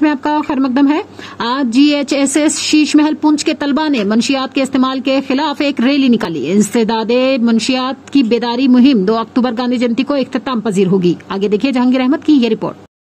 में आपका खैरमकदम है। आज GHSS शीश महल पुंछ के तलबा ने मंशियात के इस्तेमाल के खिलाफ एक रैली निकाली। इंसदादे मंशियात की बेदारी मुहिम 2 अक्टूबर गांधी जयंती को इख्तिताम पजीर होगी। आगे देखिए जहांगीर अहमद की ये रिपोर्ट।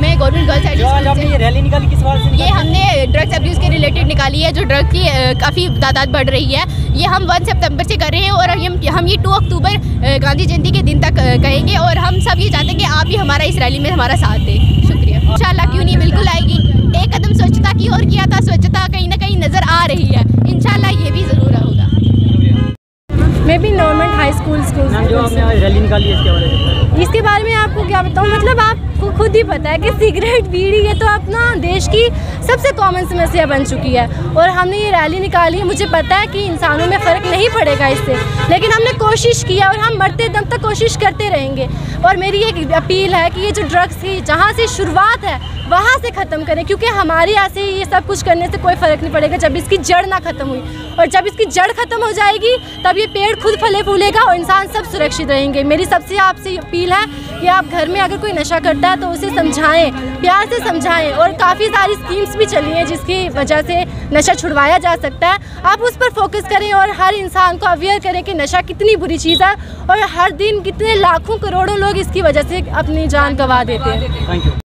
मैं गवर्नमेंट गर्ल्स हाई ये रैली निकाली किस बात से? ये हमने ड्रग्स अब्यूज़ के रिलेटेड निकाली है, जो ड्रग की काफ़ी तादाद बढ़ रही है। ये हम 1 सितंबर से कर रहे हैं और हम ये 2 अक्टूबर गांधी जयंती के दिन तक कहेंगे और हम सब ये चाहते हैं कि आप भी हमारा इस रैली में हमारा साथ दें। शुक्रिया। इंशाल्लाह क्यों नहीं, बिल्कुल आएगी। एक कदम स्वच्छता की ओर किया था, स्वच्छता कहीं ना कहीं नज़र आ रही है। इंशाल्लाह ये भी ज़रूर होगा। मैं भी गवर्नमेंट हाई स्कूल जो आपने आज रैली निकाली है इसके बारे में आपको क्या बताऊँ, मतलब आपको खुद ही पता है कि सिगरेट बीड़ी ये तो अपना देश की सबसे कॉमन समस्या बन चुकी है और हमने ये रैली निकाली है। मुझे पता है कि इंसानों में फ़र्क नहीं पड़ेगा इससे, लेकिन हमने कोशिश किया और हम मरते दम तक कोशिश करते रहेंगे। और मेरी एक अपील है कि ये जो ड्रग्स की जहाँ से शुरुआत है वहाँ से ख़त्म करें, क्योंकि हमारे यहाँ से ये सब कुछ करने से कोई फ़र्क नहीं पड़ेगा जब इसकी जड़ ना ख़त्म हुई। और जब इसकी जड़ ख़त्म हो जाएगी तब ये पेड़ खुद फले फूलेगा और इंसान सब सुरक्षित रहेंगे। मेरी सबसे आपसे अपील है कि आप घर में अगर कोई नशा करता है तो उसे समझाएं, प्यार से समझाएं। और काफ़ी सारी स्कीम्स भी चली हैं जिसकी वजह से नशा छुड़वाया जा सकता है। आप उस पर फोकस करें और हर इंसान को अवेयर करें कि नशा कितनी बुरी चीज़ है और हर दिन कितने लाखों करोड़ों लोग इसकी वजह से अपनी जान गंवा देते हैं। Thank you.